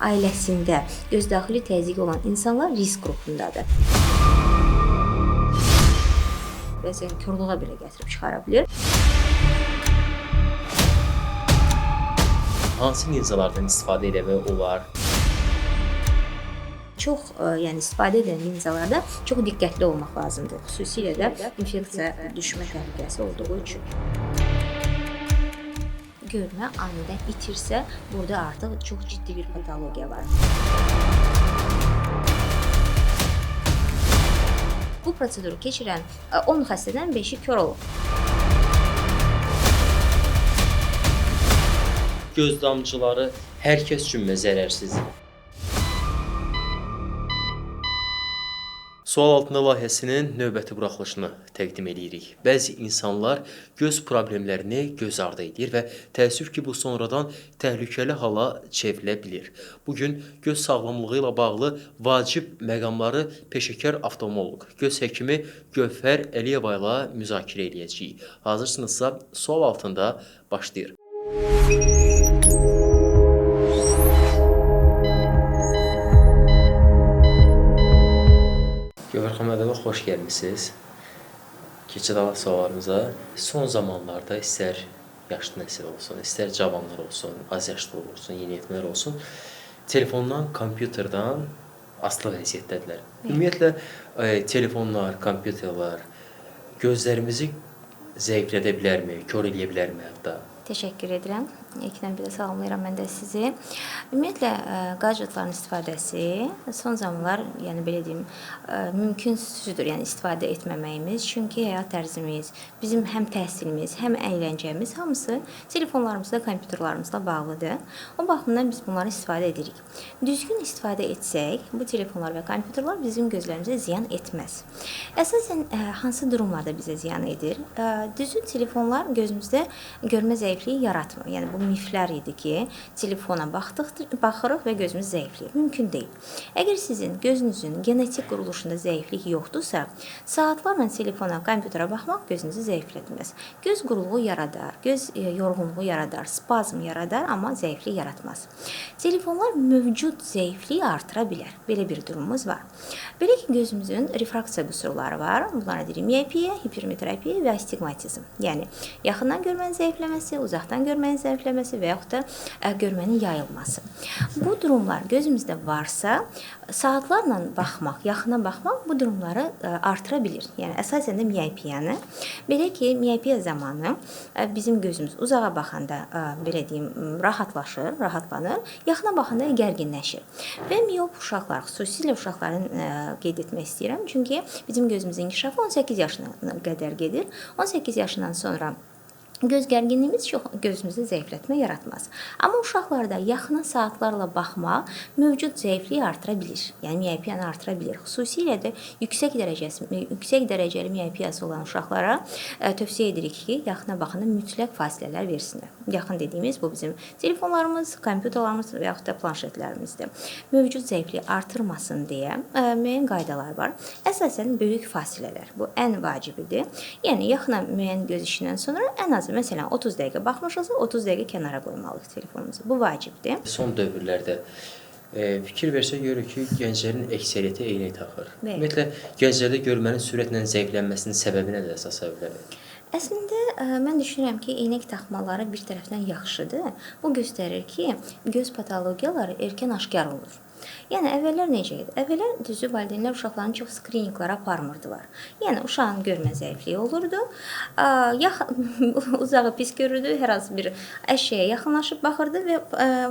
ailəsində gözdaxili təzyiqi olan insanlar risk qrupundadır. Bəzən korluğa belə gətirib çıxara bilir. Hansı linzalardan istifadə etmək olar? Çox, yəni istifadə edilən linzalarda çox diqqətli olmaq lazımdır. Xüsusilə də infeksiya düşmə təhlükəsi olduğu üçün. Görmə anidən itirsə, burada artıq çox ciddi bir patologiya var. Bu proseduru keçirən 10 xəstədən 5-i kör olur. Göz damcıları hər kəs üçün zərərsizdir. Sual altında layihəsinin növbəti buraxılışını təqdim edirik. Bəzi insanlar göz problemlərini göz ardı edir və təəssüf ki, bu sonradan təhlükəli hala çevrilə bilir. Bugün göz sağlamlığı ilə bağlı vacib məqamları peşəkar oftalmoloq, göz həkimi Gövhər Əliyeva ilə müzakirə edəcəyik. Hazırsınızsa sual altında başlayır. Gövhər xanım, xoş gəlmisiniz. Keçid alaq suallarımıza. Son zamanlarda istər yaşlı nəsil olsun, istər cavanlar olsun, az yaşlı olsun, yeniyetmələr olsun, telefondan, kompüterdən asılı vəziyyətdədirlər. Ümumiyyətlə, telefonlar, kompüterlər gözlərimizi zəiflədə bilərmi, kör eləyə bilərmi hətta? Təşəkkür edirəm. İlkdən bir də salamlayıram mən də sizi. Ümumiyyətlə, gadgetların istifadəsi son zamanlar, yəni belə deyim, mümkünsüzdür, yəni istifadə etməməyimiz. Çünki həyat tərzimiz, bizim həm təhsilimiz, həm əyləncəmiz hamısı telefonlarımızla, kompüterlarımızla bağlıdır. O baxımdan biz bunları istifadə edirik. Düzgün istifadə etsək, bu telefonlar və kompüterlar bizim gözlərimizə ziyan etməz. Əsasən, hansı durumlarda bizə ziyan edir? Düzgün telefonlar gözümüzdə görmə zəifliyi yaratmır. Yəni, bu miflər idi ki, telefona baxırıq və gözümüz zəifliyir. Mümkün deyil. Əgər sizin gözünüzün genetik quruluşunda zəiflik yoxdursa, saatlarla telefona, kompüterə baxmaq gözünüzü zəiflətməz. Göz quruluğu yaradar, göz yorğunluğu yaradar, spazm yaradar, amma zəiflik yaratmaz. Telefonlar mövcud zəifliyi artıra bilər. Belə bir durumumuz var. Belə ki, gözümüzün refraksiya qüsurları var. Bunlara deyirik miyopiya, hipermetropiya və astigmatizm. Yəni, yaxından görmənin zəifləməsi, uzaqdan görmənin zəifləməsi və yaxud da görmənin yayılması. Bu durumlar gözümüzdə varsa, saatlarla baxmaq, yaxına baxmaq bu durumları artıra bilir. Yəni, əsasən də miyopiyanı. Belə ki, miyopiya zamanı bizim gözümüz uzağa baxanda, belə deyim, rahatlanır, yaxına baxanda gərginləşir. Və miyop uşaqlar, xüsusilə uşaqların qeyd etmək istəyirəm. Çünki bizim gözümüzün inkişafı 18 yaşına qədər gedir. 18 yaşından sonra göz gərginliyimiz çox gözümüzü zəiflətmə yaratmaz. Amma uşaqlarda yaxına saatlarla baxmaq mövcud zəifliyi artıra bilir. Yəni, miyopiyanı artıra bilir. Xüsusilə də yüksək dərəcəli miyopiyası olan uşaqlara tövsiyə edirik ki, yaxına baxanda mütləq fasilələr versinlər. Yaxın dediyimiz bu bizim telefonlarımız, kompüterlarımız və yaxud da planşetlərimizdir. Mövcud zəifliyi artırmasın deyə müəyyən qaydalar var. Əsasən, böyük fasilələr. Bu ən vacibidir. Yəni, yaxına müəyyən göz işindən sonra ən az məsələn, 30 dəqiqə baxmışızsa, 30 dəqiqə kənara qoymalıyıq telefonumuzu. Bu vacibdir. Son dövrlərdə fikir versək görürük ki, gənclərin əksəriyyəti eynək taxır. Ümumiyyətlə, gənclərdə görmənin sürətlə zəiflənməsinin səbəbi nədir əsas səbəbləri? Əslində, mən düşünürəm ki, eynək taxmaları bir tərəfdən yaxşıdır. Bu göstərir ki, göz patologiyaları erkən aşkar olur. Yəni, əvvəllər necə idi? Əvvəllər düzü valideynlər uşaqların çox skrininqlara aparmırdılar. Yəni, uşağın görmə zəifliyi olurdu, uzağı pis görürdü, hər az bir əşyaya yaxınlaşıb baxırdı və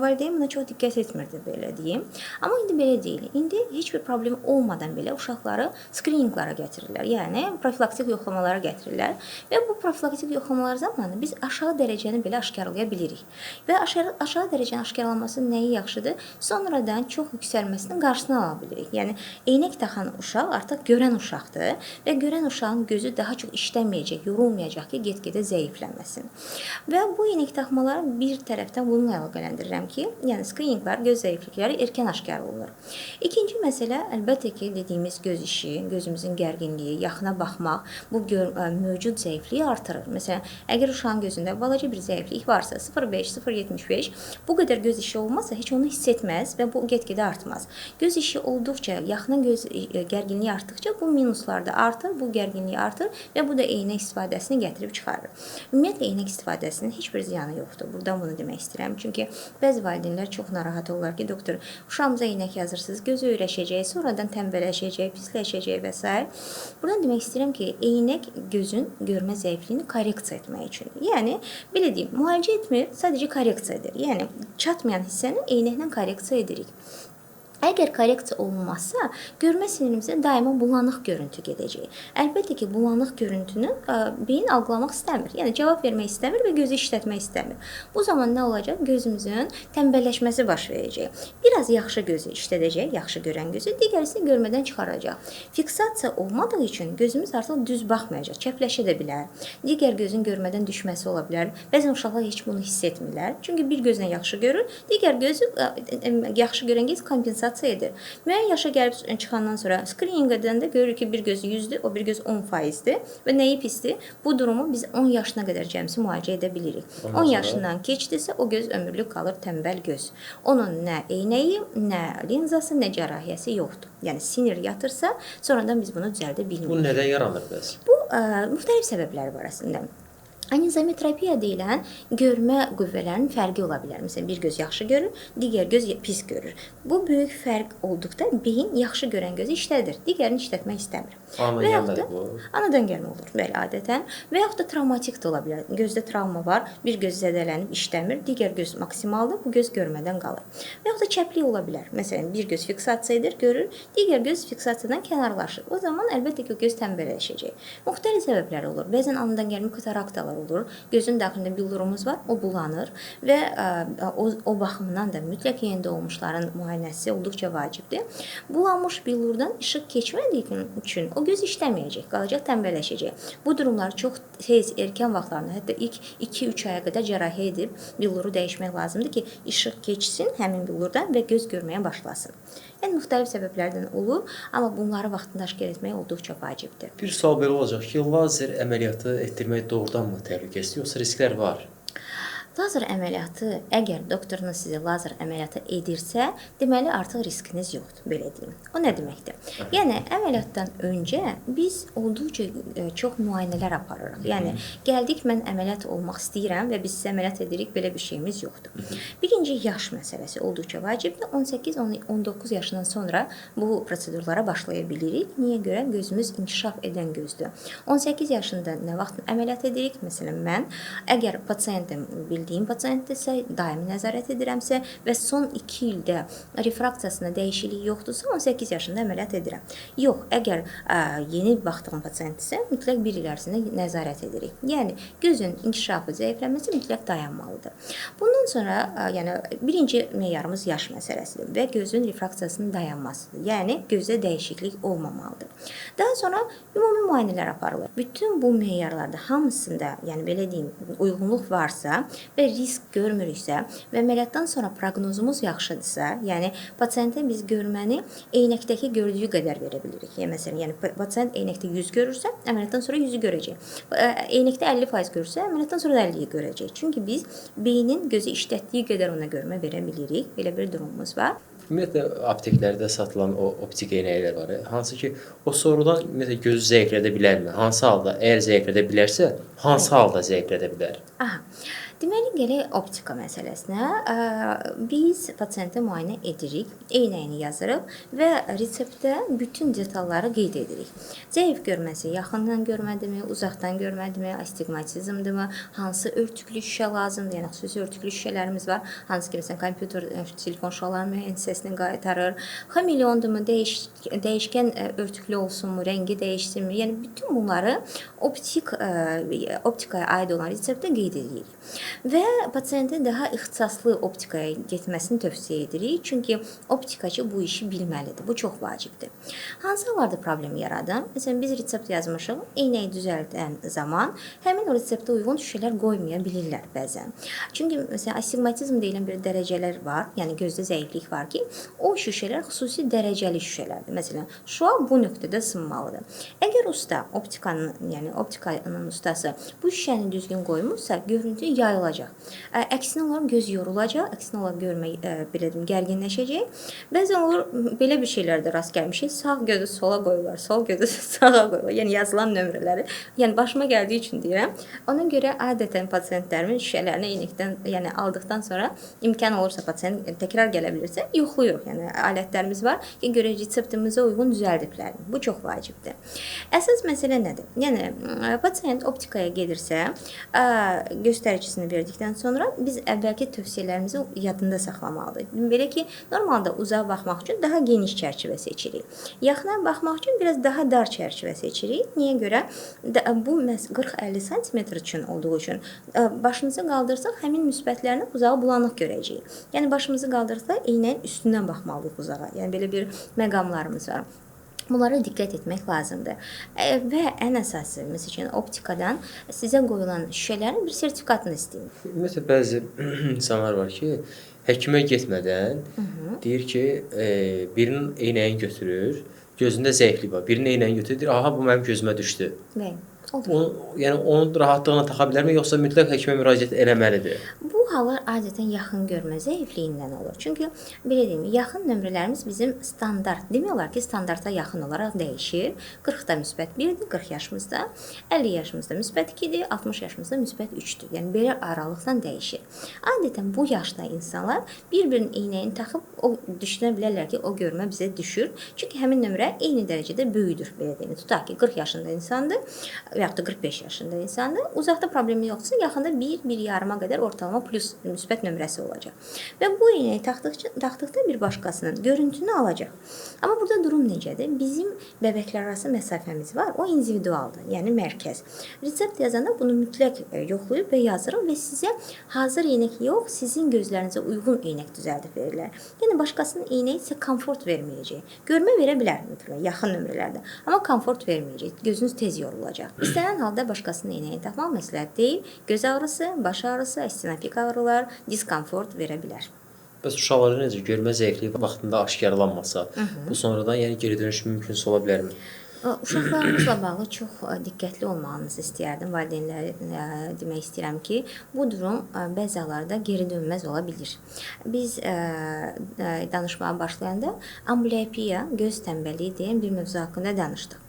valideyn buna çox diqqət etmirdi, belə deyim. Amma indi belə deyil. İndi heç bir problem olmadan belə uşaqları skrininqlara gətirirlər. Yəni, profilaktik yoxlamalara gətirirlər və bu profilaktik yoxlamalar zamanı biz aşağı dərəcəni belə aşkarlaya bilirik. Və aşağı dərəcənin aşkarlanması nəyi yaxşıdır? Sonradan çox yüksəlməsinin qarşısını ala bilirik. Yəni eynək taxan uşaq artıq görən uşaqdır və görən uşağın gözü daha çox işləməyəcək, yorulmayacaq ki, get-gedə zəifləməsin. Və bu eynək taxmaları bir tərəfdən bununla əlaqələndirirəm ki, yəni skrininqlər, göz zəiflikləri erkən aşkar olunur. İkinci məsələ əlbəttə ki, dediyimiz göz işi, gözümüzün gərginliyi, yaxına baxmaq bu mövcud zəifliyi artırır. Məsələn, əgər uşağın gözündə balaca bir zəiflik varsa, 0,5, 0,75, bu qədər göz işi olmazsa heç onu hiss etməz və bu get-gedə artmaz. Göz işi olduqca, yaxına göz gərginliyi artdıqca bu minuslar da artır, bu gərginliyi artır və bu da eynək istifadəsini gətirib çıxarır. Ümumiyyətlə, eynək istifadəsinin heç bir ziyanı yoxdur. Buradan bunu demək istəyirəm. Çünki bəzi valideynlər çox narahat olurlar ki, doktor, uşağımıza eynək yazırsınız, gözü öyrəşəcək, sonradan tənbəlləşəcək, pisləşəcək və s. Buradan demək istəyirəm ki, eynək gözün görmə zəifliyini korreksiya etmək üçündür. Yəni, belə deyim, müalicə etmir, sadəcə korreksiya edir. Yəni, çatmayan hissəni eynəklə korreksiya edirik. Əgər korreksiya olunmazsa, görmə sinirimizdə daima bulanıq görüntü gedəcək. Əlbəttə ki, bulanıq görüntünü beyin algılamaq istəmir. Yəni, cavab vermək istəmir və gözü işlətmək istəmir. Bu zaman nə olacaq? Gözümüzün tənbəlləşməsi baş verəcək. Biraz yaxşı gözü işlədəcək, yaxşı görən gözü, digərisini görmədən çıxaracaq. Fiksasiya olmadığı üçün gözümüz artıq düz baxmayacaq, çəpləşə də bilər. Digər gözün görmədən düşməsi ola bilər. Bəzən uşaqlar heç bunu hiss etmirlər. Çünki bir gözlə yaxşı görür, digər gözü yaxşı görən göz kompensasiya edir. Müəyyən yaşa gəlib çıxandan sonra skrininqdən də görürük ki, bir gözü 100-dür, o bir göz 10%-dir və nəyi pisdir? Bu durumu biz 10 yaşına qədər cəmsi müalicə edə bilirik. 10 yaşından keçdisə, o göz ömürlük qalır tənbəl göz. Onun nə eynəyi, nə linzası, nə cərrahiyyəsi yoxdur. Yəni, sinir yatırsa, sonradan biz bunu düzəldə bilmirik. Bu nədən yaranır bəs? Bu, müxtəlif səbəbləri var əslində. Anizommetropiya deyilən görmə qüvvələrinin fərqi ola bilər. Məsələn, bir göz yaxşı görür, digər göz pis görür. Bu böyük fərq olduqda beyin yaxşı görən gözü işlədir, digərini işlətmək istəmir. Anadan gəlməli bu? Anadan gəlmə olur, bəli, adətən. Və yaxud da travmatik də ola bilər. Gözdə travma var, bir göz zədələnib işləmir, digər göz maksimaldır, bu göz görmədən qalır. Və yaxud da çəplik ola bilər. Məsələn, bir göz fiksasiya edir, görür, digər göz fiksasiyadan kənarlaşır. O zaman əlbəttə ki, göz tənbəlləşəcək. Müxtəlif səbəblər olur. Bəzən anadan gəlmə kataraktalar olur. Gözün daxilində billurumuz var, o bulanır və o baxımdan da mütləq yeni doğmuşların müayinəsi olduqca vacibdir. Bulanmış billurdan işıq keçmədiyi üçün o göz işləməyəcək, qalacaq tənbəlləşəcək. Bu durumları çox tez, erkən vaxtlarında, hətta ilk 2-3 aya qədər cərrahiyyə edib billuru dəyişmək lazımdır ki, işıq keçsin həmin billurdan və göz görməyə başlasın. Yəni, müxtəlif səbəblərdən olur, amma bunları vaxtında aşkar etmək olduqca vacibdir. Bir sual belə olacaq ki, lazer əməliyyatı etdirmək doğrudanmı təhlükəsiz, yoxsa risklər var? Lazer əməliyyatı, əgər doktorunuz sizi lazer əməliyyatı edirsə, deməli artıq riskiniz yoxdur, belə deyim. O nə deməkdir? Yəni, əməliyyatdan öncə biz olduqca çox müayinələr aparırıq. Yəni, gəldik, mən əməliyyat olmaq istəyirəm və biz sizə əməliyyat edirik, belə bir şeyimiz yoxdur. Birinci, yaş məsələsi olduqca vacibdir. 18-19 yaşından sonra bu prosedurlara başlaya bilirik. Niyə görə? Gözümüz inkişaf edən gözdür. 18 yaşında nə vaxt əməliyyat edirik? Məsələn, mən, əgər pasiyentim bildiyim pasientdirsə, daimi nəzarət edirəmsə və son 2 ildə refraksiyasında dəyişiklik yoxdursa, 18 yaşında əməliyyat edirəm. Yox, əgər yeni baxdığım pasientdirsə, mütləq 1 il ərzində nəzarət edirik. Yəni, gözün inkişafı, zəifləməsi mütləq dayanmalıdır. Bundan sonra, yəni, birinci meyarımız yaş məsələsidir və gözün refraksiyasının dayanmasıdır. Yəni, gözdə dəyişiklik olmamalıdır. Daha sonra ümumi müayinələr aparılır. Bütün bu meyarlarda hamısında, yəni belə deyim, uyğunluq varsa və risk görmürüksə və əməliyyatdan sonra proqnozumuz yaxşıdırsa, yəni pasiyentə biz görməni eynəkdəki gördüyü qədər verə bilirik. Məsələn, yəni pasiyent eynəkdə 100 görürsə, əməliyyatdan sonra 100-ü görəcək. Eynəkdə 50% görürsə, əməliyyatdan sonra da 50-yi görəcək. Çünki biz beynin gözü işlətdiyi qədər ona görmə verə bilirik. Belə bir durumumuz var. Ümumiyyətlə, apteklərdə satılan o optik eynəklər var, hansı ki, o sonradan gözü zəiflədə bilərmi? Hansı halda, əgər zəiflədə bilərsə, hansı halda zəiflədə bilər? Aha. Deməli, gələk optika məsələsinə. Biz pasiyentə müayinə edirik, eynəyini yazırıq və reseptdə bütün detalları qeyd edirik. Zəif görməsi yaxından görmədimi, uzaqdan görmədimi, astigmatizmdimi, hansı örtüklü şüşə lazımdır, yəni xüsusi örtüklü şüşələrimiz var, hansı ki, məsələn, kompüter, telefon şüşələrinin müəyyən hissəsini qaytarır, xamilyondumu, dəyişkən örtüklü olsunmu, rəngi dəyişsinmi, yəni bütün bunları optikaya aid olan reseptdə qeyd edirik. Və pasiyentin daha ixtisaslı optikaya getməsini tövsiyə edirik. Çünki optikaçı bu işi bilməlidir. Bu çox vacibdir. Hansı hallarda problem yaradır? Məsələn, biz resept yazmışıq, eynəyi düzəldən zaman həmin o reseptə uyğun şüşələr qoymaya bilirlər bəzən. Çünki məsələn, astigmatizm deyilən bir dərəcələr var, yəni gözdə zəiflik var ki, o şüşələr xüsusi dərəcəli şüşələrdir. Məsələn, şüa bu nöqtədə sınmalıdır. Əgər usta, optikanın ustası bu şüşəni düzgün qoymursa, görüntü yayılacaq. Əksinə olaraq göz yorulacaq, əksinə olaraq görmək belə deyim, gərginləşəcək. Bəzən olur belə bir şeylərdə rast gəlmişik. Sağ gözü sola qoyurlar, sol gözü sağa qoyurlar. Yəni yazılan nömrələri. Yəni başıma gəldiyi üçün deyirəm. Ona görə adətən pasiyentlərimin şüşələrini eynəkdən, yəni aldıqdan sonra imkan olursa pasiyent təkrar gələ bilirsə, yoxluyuruq. Yəni alətlərimiz var ki, görək reseptimizə uyğun düzəldiblər. Bu çox vacibdir. Əsas məsələ nədir? Yəni pasiyent optikaya gedirsə, göstəricisini verdikdən sonra biz əvvəlki tövsiyələrimizi yadında saxlamalıdır. Belə ki, normalda uzağa baxmaq üçün daha geniş çərçivə seçirik. Yaxına baxmaq üçün biraz daha dar çərçivə seçirik. Niyə görə? Bu 40-50 sm üçün olduğu üçün başımızı qaldırsaq həmin müsbətlərini uzağa bulanıq görəcəyik. Yəni başımızı qaldırsaq eynəyin üstündən baxmalıyıq uzağa. Yəni belə bir məqamlarımız var. Bunlara diqqət etmək lazımdır. Və ən əsası, məsələn, optikadan sizə qoyulan şüşələrin bir sertifikatını istəyin. Ümumiyyətlə bəzi insanlar var ki, həkimə getmədən deyir ki, birinin eynəyini götürür, gözündə zəiflik var. Birinin eynəyini götürür, deyir, aha bu mənim gözümə düşdü. Bəli. Olur. Yəni onun rahatlığına taxa bilərmi, yoxsa mütləq həkimə müraciət eləməlidir? Bu hallar adətən yaxın görmə zəifliyindən olur. Çünki belə deyim, yaxın nömrələrimiz bizim standart, demək olar ki, standarta yaxın olaraq dəyişir. 40-da müsbət 1-dir, 40 yaşımızda, 50 yaşımızda müsbət 2-dir, 60 yaşımızda müsbət 3-dür. Yəni belə aralıqdan dəyişir. Adətən bu yaşda insanlar bir-birinin eynəyini taxıb düşünə bilərlər ki, o görmə bizə düşür. Çünki həmin nömrə eyni dərəcədə böyüdür, belə deyim. Tutaq ki, 40 yaşında insandır və yaxud da 45 yaşında insandır. Uzaqda problemi yoxdursa, yaxında 1-1,5-a qədər ortalama plus müsbət nömrəsi olacaq. Və bu eynəyi taxdıqda bir başqasının görüntünü alacaq. Amma burada durum necədir? Bizim bəbəklər arası məsafəmiz var. O individualdır, yəni mərkəz. Resept yazanda bunu mütləq yoxlayıb və yazırıq və sizə hazır eynək yox, sizin gözlərinizə uyğun eynək düzəldib verirlər. Yəni başqasının eynəyi sizə komfort verməyəcək. Görmə verə bilər mütləq yaxın nömrələrdə, amma komfort verməyəcək. Gözünüz tez yorulacaq. İstənilən halda başqasının eynəyi taxmaq məsləhət deyil. Göz ağrısı, baş ağrısı, astenopik ağrılar, diskomfort verə bilər. Bəs uşaqların necə görmə zəifliyi vaxtında aşkarlanmasa, bu sonradan yəni geri dönüş mümkünsü ola bilərmi? Uşaqlarımızla bağlı çox diqqətli olmağınızı istəyərdim. Valideynlərə demək istəyirəm ki, bu durum bəzi hallarda geri dönməz ola bilir. Biz danışmağa başlayanda amblyopia, göz tənbəlliyi deyən bir mövzu haqqında danışdıq.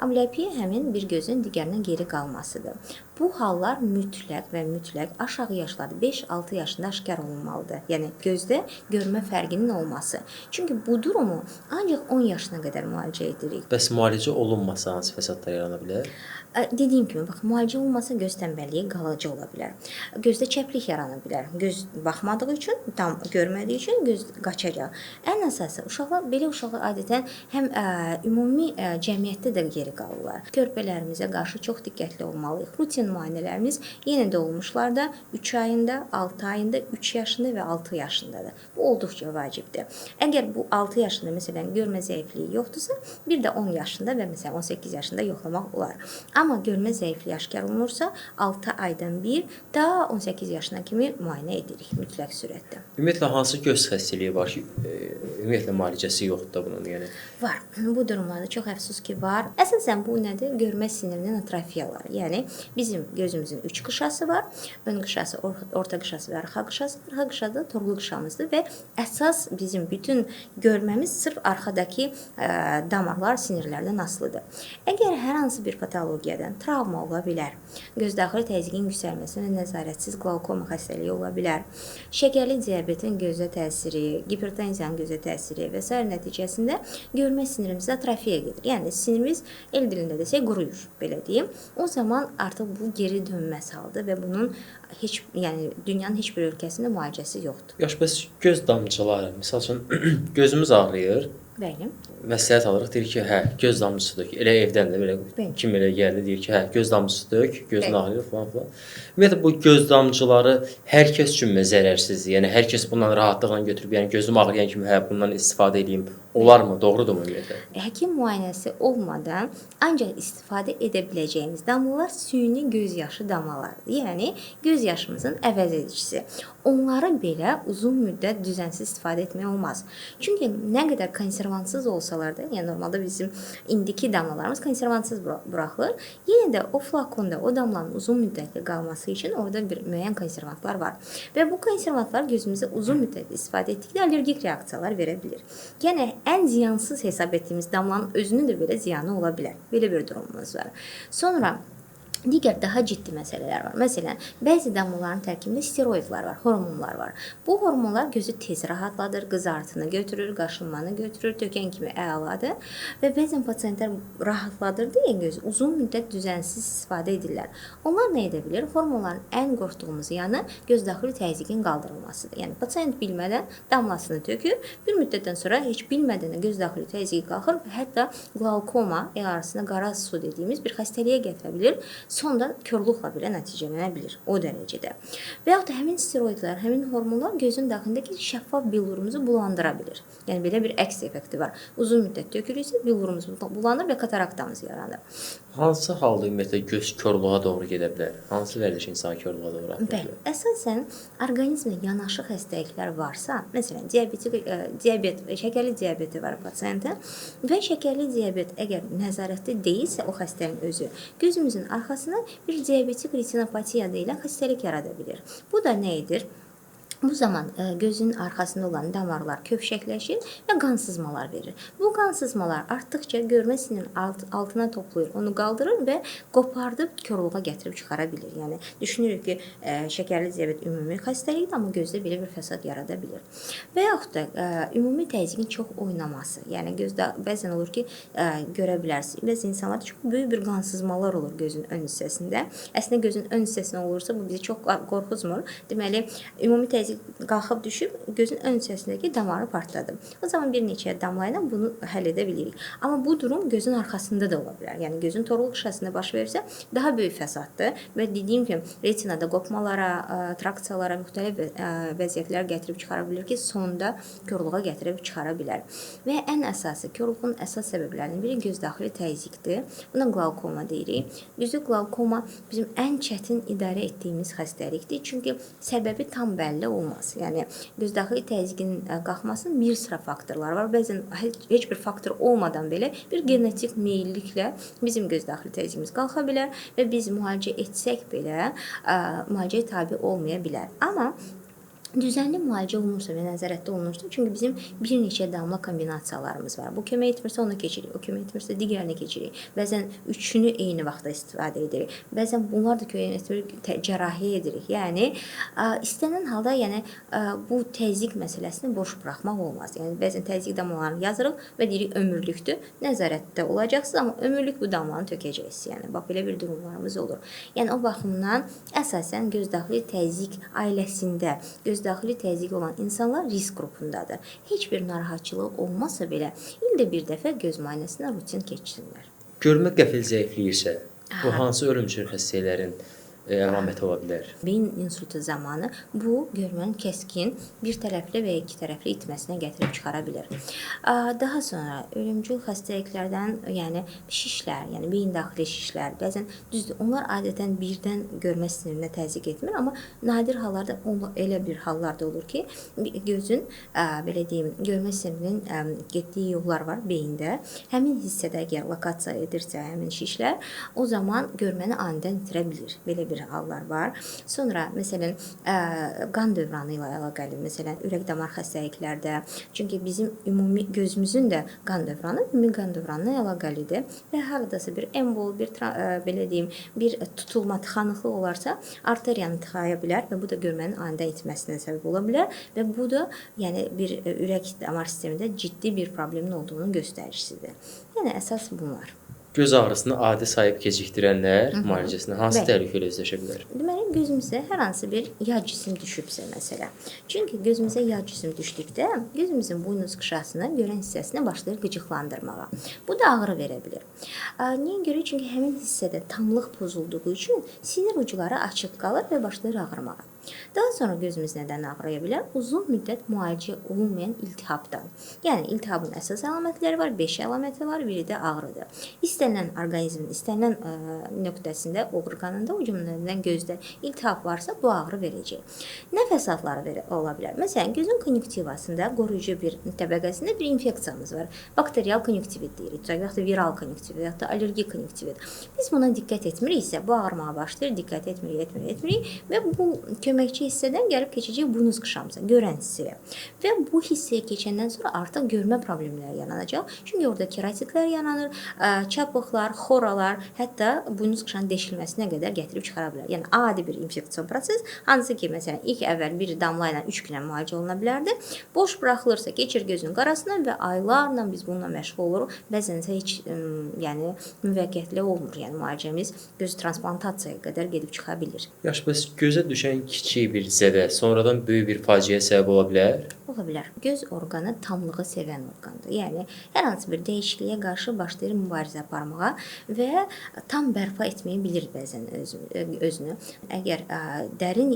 Amblyopia həmin bir gözün digərinə geri qalmasıdır. Bu hallar mütləq və mütləq aşağı yaşlarda 5-6 yaşında aşkar olunmalıdır. Yəni gözdə görmə fərqinin olması. Çünki bu durumu ancaq 10 yaşına qədər müalicə edirik. Bəs müalicə olunmasa hansı fəsadlar yarana bilər? Dediyim kimi, bax, müalicə olmasa göz tənbəlliyi qalıcı ola bilər. Gözdə çəplik yarana bilər. Göz baxmadığı üçün, tam görmədiyi üçün göz qaçacaq. Ən əsası, belə uşaqlar adətən həm ümumi cəmiyyətdə də geri qalırlar. Körpələrimizə qarşı çox diqqətli olmalıyıq. Rutin müayinələrimiz yenə də olmuşlarda 3 ayında, 6 ayında, 3 yaşında və 6 yaşındadır. Bu olduqca vacibdir. Əgər bu 6 yaşında məsələn görmə zəifliyi yoxdursa, bir də 10 yaşında və məsələn 18 yaşında yoxlamaq olar. Amma görmə zəifliyi aşkar olunursa, 6 aydan bir daha 18 yaşına kimi müayinə edirik mütləq sürətdə. Ümumiyyətlə hansı göz xəstəliyi var ki, ümumiyyətlə müalicəsi yoxdur da bunun, yəni? Var. Bu durumlarda çox əfsus ki, var. Əsasən bu nədir? Görmə sinirinin atrofiyaları. Yəni bizim gözümüzün 3 qışası var. Ön qışası, orta qışası və arxa qışası. Arxa qışada torlu qışamızdır və əsas bizim bütün görməmiz sırf arxadakı damarlar, sinirlərdən asılıdır. Əgər hər hansı bir patologiyadan travma ola bilər, gözdaxili təzyiqin yüksəlməsi və nəzarətsiz qlaukoma xəstəliyi ola bilər, şəkərli diabetin gözə təsiri, hipertenziyanın gözə təsiri və s. nəticəsində görmə sinirimiz atrofiya gedir. Yəni sinirimiz el dilində desək quruyur, belə deyim. O zaman artıq bu geri dönməz haldır və bunun dünyanın heç bir ölkəsində müalicəsi yoxdur. Bəs göz damcıları, məsəl üçün gözümüz ağrıyır, Bəli. Məsləhət alırıq, deyir ki, hə, göz damcısı dök. Elə evdən də belə Bəli. kim elə gəldi, deyir ki, hə, göz damcısı dök, gözün Bəli. ağrıyır falan filan. Ümumiyyətlə bu göz damcıları hər kəs üçünmü zərərsizdir? Yəni hər kəs bundan rahatlıqla götürüb, yəni gözüm ağrıyan kimi hə, bundan istifadə edeyim. Olarmı? Doğrudurmu ümumiyyətlə? Həkim müayinəsi olmadan ancaq istifadə edə biləcəyimiz damlalar süni göz yaşı damlalarıdır. Yəni göz yaşımızın əvəz edicisi. Onları belə uzun müddət düzənsiz istifadə etmək olmaz. Çünki nə qədər konservantsız olsalar da, yəni normalda bizim indiki damlalarımız konservantsız buraxılır. Yenə də o flakonda o damlanın uzun müddətli qalması üçün orada bir müəyyən konservantlar var. Və bu konservantlar gözümüzə uzun müddət istifadə etdikdə allergik reaksiyalar verə bilir. Yəni ən ziyansız hesab etdiyimiz damlanın özünün də belə ziyanı ola bilər. Belə bir durumumuz var. Sonra digər daha ciddi məsələlər var. Məsələn, bəzi damlaların tərkibində steroidlər var, hormonlar var. Bu hormonlar gözü tez rahatladır, qızartını götürür, qaşınmanı götürür, tökən kimi əladır və bəzən pasientlər rahatladır deyə gözü uzun müddət düzənsiz istifadə edirlər. Onlar nə edə bilir? Hormonların ən qorxduğumuz yanı gözdaxili təzyiqin qaldırılmasıdır. Yəni pasient bilmədən damlasını tökür, bir müddətdən sonra heç bilmədən də gözdaxili təzyiqi qalxır və hətta qlaukoma, el arasında qara su dediyimiz bir xəstəliyə gətirə bilir. Sonda körlüklə belə nəticələnə bilir o dərəcədə. Və yaxud da həmin steroidlər, həmin hormonlar gözün daxilindəki şəffaf billurumuzu bulandıra bilir. Yəni belə bir əks effekti var. Uzun müddət tökülürsə billurumuz bulanır və kataraktamız yaranır. Hansı halda ümumiyyətlə göz korluğa doğru gedə bilər? Hansı vərdiş insanı korluğa doğru apara Bəli, bilər? əsasən orqanizmə yanaşı xəstəliklər varsa, məsələn, diabet, şəkərli diabeti var pasientə və şəkərli diabet əgər nəzarətdə deyilsə o xəstənin özü, gözümüzün arxasına bir diabetik retinopatiya deyilən xəstəlik yarada bilir. Bu da nə edir? Bu zaman gözün arxasında olan damarlar köpşəkləşir və qan sızmalar verir. Bu qan sızmalar artdıqca görmə sinirinin altına toplayır, onu qaldırır və qopardıb körluğa gətirib çıxara bilir. Yəni düşünürük ki, şəkərli diabet ümumi xəstəlikdir, amma gözdə belə bir fəsad yarada bilir. Və yaxud da ümumi təzyiqin çox oynaması. Yəni gözdə bəzən olur ki, görə bilərsiniz. Bəzən insanlarda çox böyük bir qan sızmalar olur gözün ön hissəsində. Əslində gözün ön hissəsində olursa bu bizi çox qorxutmur. Deməli, ümumi təzyiq qalxıb düşüb gözün ön hissəsindəki damarı partladı. O zaman bir neçə damla ilə bunu həll edə bilirik. Amma bu durum gözün arxasında da ola bilər. Yəni gözün toruq hissəsində baş verirsə daha böyük fəsaddır və dediyim kimi retinada qopmalara, traksiyalara, müxtəlif vəziyyətlər gətirib çıxara bilər ki, sonda körluğa gətirib çıxara bilər. Və ən əsası, körluğun əsas səbəblərindən biri gözdaxili təzyiqdir. Buna qlaukoma deyirik. Düzdür, qlaukoma bizim ən çətin idarə etdiyimiz xəstəlikdir. Çünki səbəbi tam bəlli olmaz. Yəni gözdaxili təzyiqin qalxmasının bir sıra faktorlar var. Bəzən heç bir faktor olmadan belə bir genetik meyilliklə bizim gözdaxili təzyiqimiz qalxa bilər və biz müalicə etsək belə müalicəyə tabe olmaya bilər. Amma düzənli müalicə olunursa və nəzarətdə olunursa, çünki bizim bir neçə damla kombinasiyalarımız var. Bu kömək etmirsə onu keçirik, o kömək etmirsə digərini keçirik. Bəzən üçünü eyni vaxtda istifadə edirik. Bəzən bunlar da kömək etmirik, cərrahi edirik. Yəni istənilən halda bu təzyiq məsələsini boş buraxmaq olmaz. Yəni bəzən təzyiq damlalarını yazırıq və deyirik ömürlükdür. Nəzarətdə olacaqsınız, amma ömürlük bu damlanı tökəcəksiniz. Yəni bax belə bir durumlarımız olur. Yəni o baxımdan əsasən gözdaxili təzyiq ailəsində gözdaxili təzyiq olan insanlar risk qrupundadır. Heç bir narahatçılığı olmasa belə ildə bir dəfə göz müayinəsinə rutin keçsinlər. Görmə qəfil zəifləyirsə, bu hansı ölümcül xəstəliklərin əlaməti ola bilər? Beyin insultu zamanı bu görmənin kəskin bir tərəfli və iki tərəfli itməsinə gətirib çıxara bilər. Daha sonra ölümcül xəstəliklərdən, yəni şişlər, yəni beyin daxili şişlər, bəzən düzdür, onlar adətən birdən görmə sinirinə təzyiq etmir, amma nadir hallarda elə bir hallarda olur ki, gözün belə deyim, görmə sinirinin getdiyi yollar var beyində. Həmin hissədə əgər lokasiya edirsə həmin şişlər, o zaman görməni anidən itirə bilir. Belə bir hallar var. Sonra məsələn qan dövranı ilə əlaqəli, məsələn ürək damar xəstəliklərdə, çünki bizim ümumi gözümüzün də qan dövranı ümumi qan dövranına əlaqəlidir və hardasa bir embol, belə deyim, bir tutulma, tıxanıqlıq olarsa arteriyanı tıxaya bilər və bu da görmənin anidən itməsinə səbəb ola bilər və bu da yəni bir ürək damar sistemində ciddi bir problemin olduğunun göstəricisidir. Yəni əsas bunlar. Göz ağrısını adi sayıb gecikdirənlər müalicəsində hansı təhlükələ üzləşə bilər? Deməli, gözümüzə hər hansı bir yağ cisim düşübsə məsələ. Çünki gözümüzə yağ cisim düşdükdə gözümüzün buynuz qışasını görən hissəsini başlayır qıcıqlandırmağa. Bu da ağrı verə bilər. Niyə görə? Çünki həmin hissədə tamlıq pozulduğu üçün sinir ucları açıq qalır və başlayır ağrımağa. Daha sonra gözümüz nədən ağrıya bilər? Uzun müddət müalicə olunmayan iltihabdan. Yəni iltihabın əsas əlamətləri var, 5 əlaməti var, biri də ağrıdır. İstənilən orqanizmin istənilən nöqtəsində, orqanında, o cümlədən gözdə iltihab varsa bu ağrı verəcək. Nəfəs adları ola bilər. Məsələn, gözün konjunktivasında qoruyucu bir təbəqəsində bir infeksiyamız var. Bakterial konjunktivit deyirik, yaxud da viral konjunktivit, yaxud da allergik konjunktivit. Biz buna diqqət etmiriksə, bu ağrımağa başlayır, diqqət etmirik və bu köməkçi hissədən gəlib keçəcək buynuz qışamıza, görən hissəyə. Və bu hissəyə keçəndən sonra artıq görmə problemləri yaranacaq. Çünki orada keratitlər yaranır, çapıqlar, xoralar, hətta buynuz qışanın deşilməsinə qədər gətirib çıxara bilər. Yəni adi bir infeksion proses, hansı ki, məsələn, ilk əvvəl bir damla ilə 3 günə müalicə oluna bilərdi. Boş buraxılırsa, keçir gözün qarasına və aylarla biz bununla məşğul oluruq. Bəzən isə heç müvəqqətli olmur. Yəni müalicəmiz göz transplantasiyaya qədər gedib çıxa bilir. Yaxşı, bəs gözə düşən kiçik bir zədə sonradan böyük bir faciəyə səbəb ola bilər? Ola bilər. Göz orqanı tamlığı sevən orqandır. Yəni hər hansı bir dəyişikliyə qarşı başlayır mübarizə aparmağa və tam bərpa etməyə bilir bəzən özünü. Əgər dərin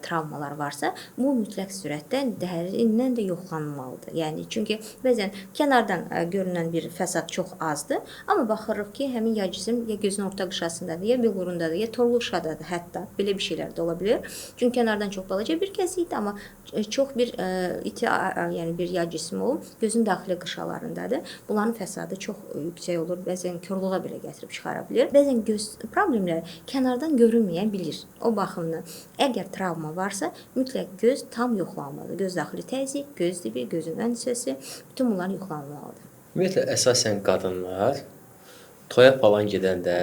travmalar varsa, bu mütləq surətdə dərindən də yoxlanılmalıdır. Yəni çünki bəzən kənardan görünən bir fəsad çox azdır, amma baxırıq ki, həmin yağ cisim ya gözün orta qışasındadır, ya bilqurundadır, ya torlu qışadadır, hətta belə bir şeylər də ola bilər. Çünki kənardan çox balaca bir kəsikdir, amma çox bir yəni bir yağ cismi olub gözün daxili qışalarındadır. Bunların fəsadı çox yüksək olur, bəzən korluğa belə gətirib çıxara bilər. Bəzən göz problemləri kənardan görünməyə bilir. O baxımdan əgər travma varsa, mütləq göz tam yoxlanmalıdır. Göz daxili təzyiq, göz dibi, gözün ön hissəsi, bütün bunlar yoxlanılmalıdır. Ümumiyyətlə əsasən qadınlar toya falan gedəndə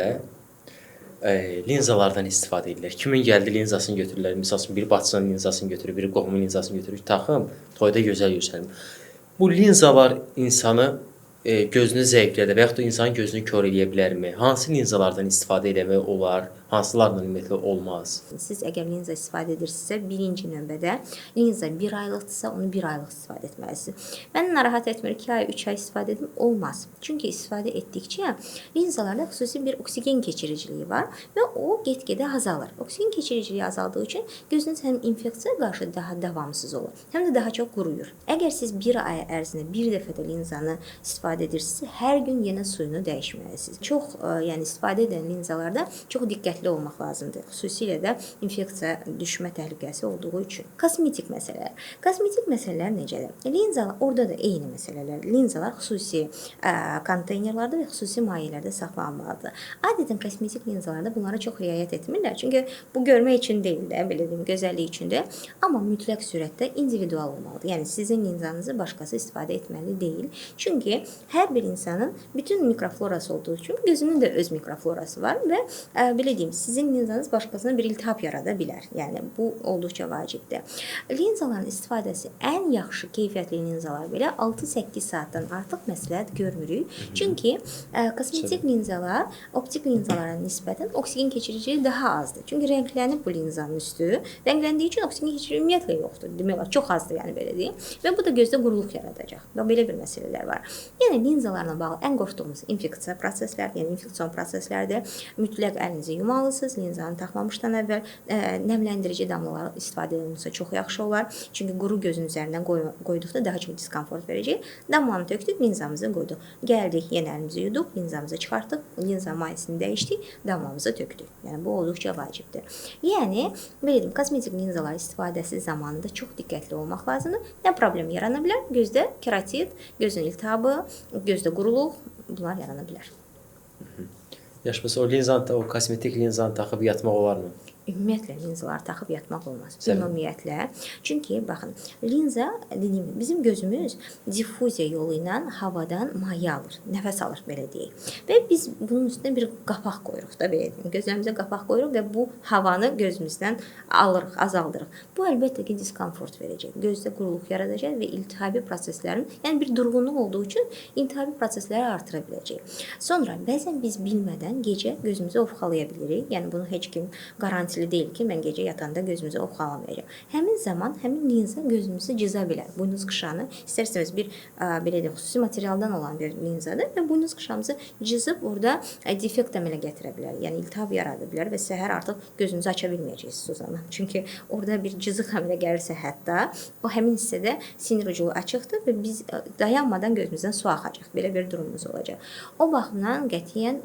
linzalardan istifadə edirlər. Kimin gəldi linzasını götürürlər. Məsəl üçün biri bacısının linzasını götürür, biri qohumun linzasını götürür. Taxım, toyda gözəl göstərim. Bu linzalar insanı gözünü zəiflədə və yaxud da insanın gözünü kör eləyə bilərmi? Hansı linzalardan istifadə etmək olar? Hansılardan ümumiyyətlə olmaz? Siz əgər linza istifadə edirsinizsə, birinci növbədə linza 1 aylıqdırsa, onu 1 aylıq istifadə etməlisiniz. Məni narahat etmir, 2 ay, 3 ay istifadə etmək olmaz. Çünki istifadə etdikcə linzalarda xüsusi bir oksigen keçiriciliyi var və o get-gedə azalır. Oksigen keçiriciliyi azaldığı üçün gözünüz həm infeksiyaya qarşı daha davamsız olur, həm də daha çox quruyur. Əgər siz 1 ay ərzində bir dəfə də linzanı istifadə edirsinizsə, hər gün yenə suyunu dəyişməlisiniz. Çox, yəni istifadə edən linzalarda çox diqqətli olmaq lazımdır. Xüsusilə də infeksiya düşmə təhlükəsi olduğu üçün. Kosmetik məsələlər. Kosmetik məsələlər necədir? Linzalar, orada da eyni məsələlər. Linzalar xüsusi konteynerlarda və xüsusi mayelərdə saxlanmalıdır. Adətən kosmetik linzalarda bunlara çox riayət etmirlər. Çünki bu görmək üçün deyil də, belə deyim, gözəllik üçündür. Amma mütləq surətdə individual olmalıdır. Yəni sizin linzanızı başqası istifadə etməli deyil. Çünki hər bir insanın bütün mikroflorası olduğu üçün gözünün də öz mikroflorası var və belə deyim, sizin linzanız başqasına bir iltihab yarada bilər. Yəni bu olduqca vacibdir. Linzaların istifadəsi ən yaxşı keyfiyyətli linzalar belə 6-8 saatdan artıq məsləhət görmürük. Çünki kosmetik linzalar optik linzalara nisbətən oksigen keçiriciliyi daha azdır. Çünki rənglənib bu linzanın üstü. Rəngləndiyi üçün oksigen keçiriciliyi ümumiyyətlə yoxdur. Demək olar, çox azdır, yəni belə deyim. Və bu da gözdə quruluq yaradacaq. Və belə bir məsələlər var. Yəni linzalarla bağlı ən qorxduğumuz infeksiya prosesləri, yəni infeksion proseslərdir. Mütləq əlinizi yumalısınız. Linzanı taxmamışdan əvvəl nəmləndirici damlalar istifadə edilirsə çox yaxşı olar. Çünki quru gözün üzərindən qoyduqda daha çox diskomfort verəcək. Damlanı tökdük, linzamızı qoyduq. Gəldik, yenə əlimizi yuduq, linzamızı çıxartdıq, linza mayesini dəyişdik, damlamızı tökdük. Yəni bu olduqca vacibdir. Yəni belə deyim, kosmetik linzalar istifadəsi zamanında çox diqqətli olmaq lazımdır. Nə problem yarana bilər? Gözdə keratit, gözün iltihabı, gözdə quruluq, bunlar yarana bilər. Yaxşı, o linzanı, o kosmetik linzanı taxıb yatmaq olarmı? Ümumiyyətlə linzalar taxıb yatmaq olmaz. Ümumiyyətlə. Çünki baxın, linza dediyim kimi bizim gözümüz diffuziya yolu ilə havadan maye alır, nəfəs alır belə deyək. Və biz bunun üstünə bir qapaq qoyuruq da belə deyim. Gözlərimizə qapaq qoyuruq və bu havanı gözümüzdən alırıq, azaldırıq. Bu əlbəttə ki, diskomfort verəcək. Gözdə quruluq yaradacaq və iltihabi proseslərin, yəni bir durğunluq olduğu üçün iltihabi prosesləri artıra biləcək. Sonra bəzən biz bilmədən gecə gözümüzü ovxalaya bilirik. Yəni bunu heç kim garanti təsirli deyil ki, mən gecə yatanda gözümüzü oxalamayacağam. Həmin zaman həmin linza gözümüzü cıza bilər. Buynuz qışanı istərsəniz bir belə deyək, xüsusi materialdan olan bir linzadır və buynuz qışamızı cızıb orada defekt əmələ gətirə bilər. Yəni iltihab yarada bilər və səhər artıq gözünüzü aça bilməyəcəksiniz o zaman. Çünki orada bir cızıq əmələ gəlirsə hətta o həmin hissədə sinir ucluğu açıqdır və biz dayanmadan gözümüzdən su axacaq. Belə bir durumumuz olacaq. O baxımdan qətiyyən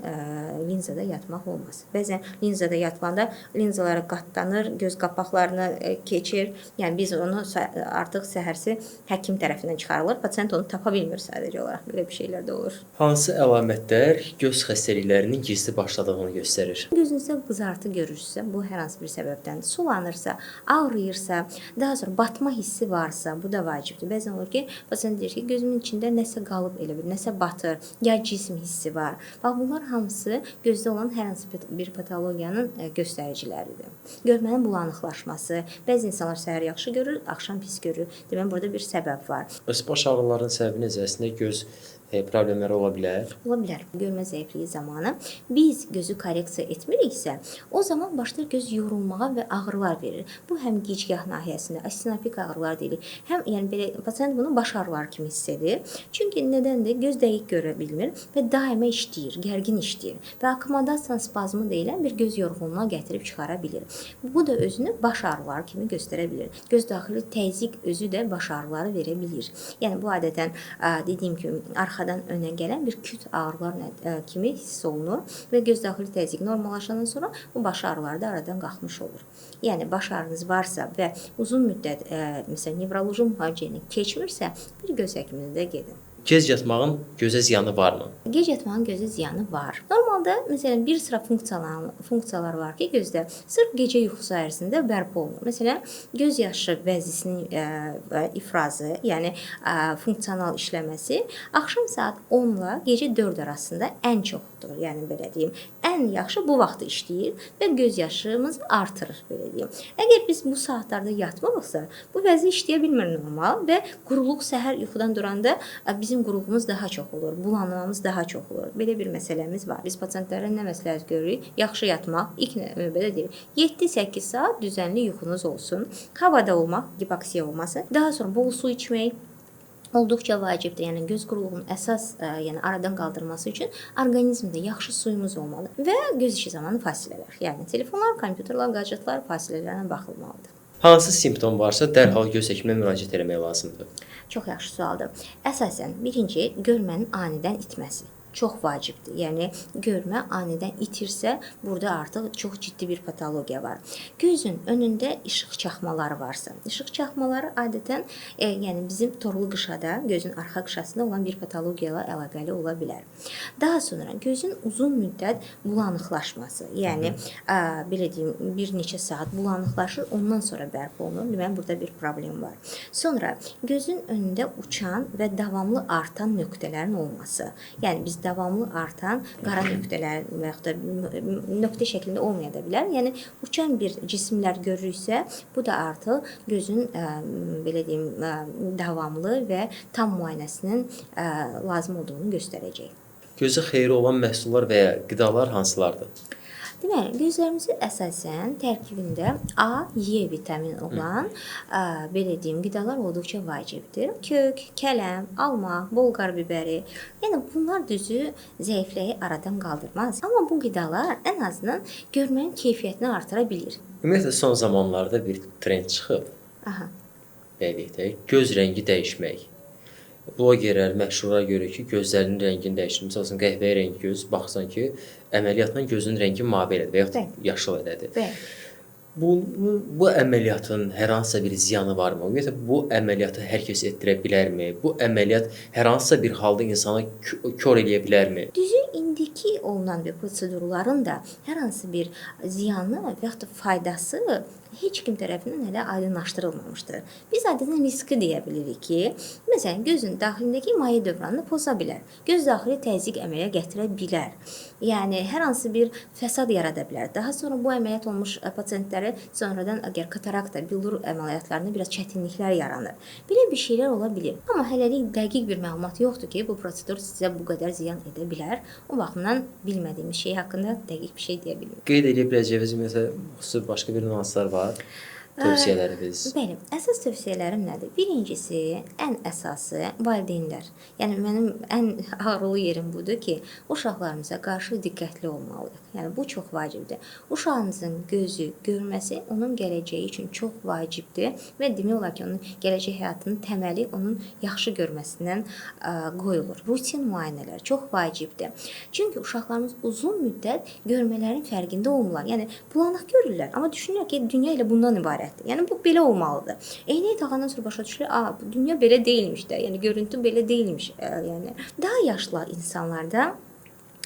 linzada yatmaq olmaz. Bəzən linzada yatmanda linzaları qatlanır, göz qapaqlarını keçir. Yəni biz onu artıq səhərsi həkim tərəfindən çıxarılır. Pasient onu tapa bilmir sadəcə olaraq. Belə bir şeylər də olur. Hansı əlamətlər göz xəstəliklərinin gizli başladığını göstərir? Gözünüzdə qızartı görürsə, bu hər hansı bir səbəbdən sulanırsa, ağrıyırsa, daha sonra batma hissi varsa, bu da vacibdir. Bəzən olur ki, pasient deyir ki, gözümün içində nəsə qalıb elə bir, nəsə batır, ya cism hissi var. Bax, bunlar hamısı gözdə olan hər hansı bir patologiyanın göstəriciləridir. Görmənin bulanıqlaşması, bəzi insanlar səhər yaxşı görür, axşam pis görür. Deməli, burada bir səbəb var. Bəs baş ağrılarının səbəbi necəsində göz problemləri ola bilər? Ola bilər. Görmə zəifliyi zamanı biz gözü korreksiya etmiriksə, o zaman başlayır göz yorulmağa və ağrılar verir. Bu həm gicgah nahiyəsində asinapik ağrılar deyilir. Həm yəni belə pasient bunu baş ağrıları kimi hiss edir. Çünki nədəndir? Göz dəqiq görə bilmir və daima işləyir, gərgin işləyir və akkomodasiya spazmı deyilən bir göz yorğunluğuna gətirib çıxara bilir. Bu da özünü baş ağrıları kimi göstərə bilir. Göz daxili təzyiq özü də baş ağrıları verə bilir. Yəni bu adətən dediyim kimi arxadan önə gələn bir küt ağrılar kimi hiss olunur və göz daxili təzyiq normallaşandan sonra bu baş ağrıları da aradan qalxmış olur. Yəni baş ağrınız varsa və uzun müddət məsələn nevroloji müalicəni keçmirsə, bir göz həkiminə də gedin. Gec yatmağın gözə ziyanı varmı? Gec yatmağın gözə ziyanı var. Normalda məsələn bir sıra funksiyalar var ki, gözdə sırf gecə yuxusu ərzində bərpa olunur. Məsələn, göz yaşı vəzisinin ifrazı, yəni funksional işləməsi axşam saat 10 ilə gecə 4 arasında ən çoxdur. Yəni belə deyim, ən yaxşı bu vaxtda işləyir və göz yaşımız artırır belə deyim. Əgər biz bu saatlarda yatmırıqsa, bu vəzi işləyə bilmir normal və quruluq səhər yuxudan duranda bizim quruluğumuz daha çox olur, bulanmamız daha çox olur. Belə bir məsələmiz var. Biz pasientlərə nə məsləhət görürük? Yaxşı yatmaq, ilk növbədə deyir, 7-8 saat düzənli yuxunuz olsun. Havada olmaq, hipoksiya olması, daha sonra bol su içmək olduqca vacibdir. Yəni göz quruluğunun əsas yəni aradan qaldırması üçün orqanizmdə yaxşı suyumuz olmalı və göz işi zamanı fasilələr. Yəni telefonlar, kompüterlər, qadjetlər fasilələrlə baxılmalıdır. Hansı simptom varsa dərhal göz həkiminə müraciət etmək lazımdır? Çox yaxşı sualdır. Əsasən birinci görmənin anidən itməsi. Çox vacibdir. Yəni görmə anidən itirsə, burada artıq çox ciddi bir patologiya var. Gözün önündə işıq çaxmaları varsa, işıq çaxmaları adətən yəni bizim torlu qışada, gözün arxa qışasında olan bir patologiyayla əlaqəli ola bilər. Daha sonra gözün uzun müddət bulanıqlaşması, yəni belə deyim, bir neçə saat bulanıqlaşır, ondan sonra bərpa olunur. Deməli burada bir problem var. Sonra gözün önündə uçan və davamlı artan nöqtələrin olması. Yəni biz davamlı artan qara nöqtələr və yaxud da nöqtə şəklində olmaya da bilər. Yəni uçan bir cisimlər görürüksə, bu da artıq gözün belə deyim davamlı və tam müayinəsinin lazım olduğunu göstərəcək. Gözə xeyri olan məhsullar və ya qidalar hansılardır? Deməli, gözlərimizin əsasən tərkibində A, Y vitamini olan belə deyim, qidalar olduqca vacibdir. Kök, kələm, alma, bolqar bibəri. Yəni bunlar düzü zəifliyi aradan qaldırmaz. Amma bu qidalar ən azından görmənin keyfiyyətini artıra bilir. Ümumiyyətlə son zamanlarda bir trend çıxıb. Aha. Belə göz rəngi dəyişmək. Blogerlər, məşhurlar görür ki, gözlərinin rəngini dəyişir. Məsələn, qəhvəyi rəng göz, baxsan ki, əməliyyatla gözün rəngi mavi elədir və yaxud yaşıl elədir. Bu əməliyyatın hər hansısa bir ziyanı varmı? Ümumiyyətlə, bu əməliyyatı hər kəs etdirə bilərmi? Bu əməliyyat hər hansısa bir halda insanı kör eləyə bilərmi? Düzü indiki olunan bir prosedurların da hər hansı bir ziyanı və yaxud da faydası heç kim tərəfindən hələ aydınlaşdırılmamışdır. Biz adətən riski deyə bilirik ki, məsələn, gözün daxilindəki maye dövranını poza bilər. Göz daxili təzyiq əmələ gətirə bilər. Yəni hər hansı bir fəsad yarada bilər. Daha sonra bu əməliyyat olmuş pasientləri sonradan əgər katarakta, bildur əməliyyatlarında biraz çətinliklər yaranır. Belə bir şeylər ola bilər. Amma hələlik dəqiq bir məlumat yoxdur ki, bu prosedur sizə bu qədər ziyan edə bilər. O baxımdan bilmədiyimiz şey haqqında dəqiq bir şey deyə bilmirik. Qeyd edə biləcəyiniz ümumiyyətlə xüsusi başqa bir nüanslar var? Tövsiyələriniz? Bəli, əsas tövsiyələrim nədir? Birincisi, ən əsası valideynlər. Yəni mənim ən ağrılı yerim budur ki, uşaqlarımıza qarşı diqqətli olmalıyıq. Yəni bu çox vacibdir. Uşağınızın gözü, görməsi onun gələcəyi üçün çox vacibdir və demək olar ki, onun gələcək həyatının təməli onun yaxşı görməsindən qoyulur. Rutin müayinələr çox vacibdir. Çünki uşaqlarımız uzun müddət görmələrin fərqində olmurlar. Yəni bulanıq görürlər, amma düşünürlər ki, dünya elə bundan ibarətdir. Yəni bu belə olmalıdır. Eynəyi taxandan sonra başa düşürlər, bu dünya belə deyilmiş də. Yəni görüntü belə deyilmiş. Yəni daha yaşlı insanlarda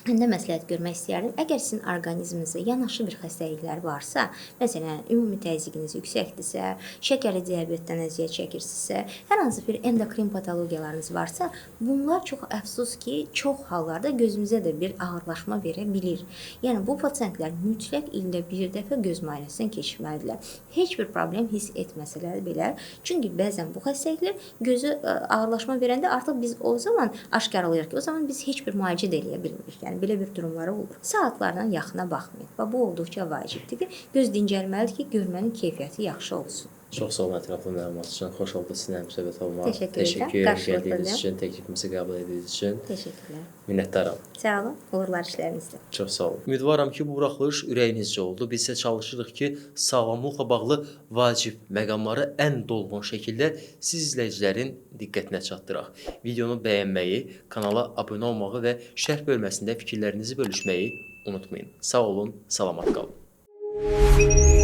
nə məsləhət görmək istəyərdim? Əgər sizin orqanizminizdə yanaşı bir xəstəliklər varsa, məsələn, ümumi təzyiqiniz yüksəkdirsə, şəkərli diabetdən əziyyət çəkirsinizsə, hər hansı bir endokrin patologiyalarınız varsa, bunlar çox əfsus ki, çox hallarda gözümüzə də bir ağırlaşma verə bilir. Yəni bu pasientlər mütləq ildə bir dəfə göz müayinəsindən keçirməlidirlər. Heç bir problem hiss etməsələr belə, çünki bəzən bu xəstəliklər gözə ağırlaşma verəndə artıq biz o zaman aşkarlayırıq ki, o zaman biz heç bir müalicə də eləyə bilmirik. Yəni belə bir durumları olur. Saatlardan yaxına baxmayın. Və bu olduqca vacibdir ki, göz dincəlməlidir ki, görmənin keyfiyyəti yaxşı olsun. Çox sağ olun ətraflı məlumat üçün. Xoş oldu sizinlə həmsöhbət olmaq. Təşəkkür Gəldiyiniz üçün, təklifimizi qəbul etdiyiniz üçün. Təşəkkürlər. Minnətdaram. Sağ olun. Uğurlar işlərinizdə. Çox sağ olun. Ümidvaram ki, bu buraxılış ürəyinizcə oldu. Biz isə çalışırıq ki, sağlamlıqla bağlı vacib məqamları ən dolğun şəkildə siz izləyicilərin diqqətinə çatdıraq. Videonu bəyənməyi, kanala abunə olmağı və şərh bölməsində fikirlərinizi bölüşməyi unutmayın. Sağ olun, salamat qalın.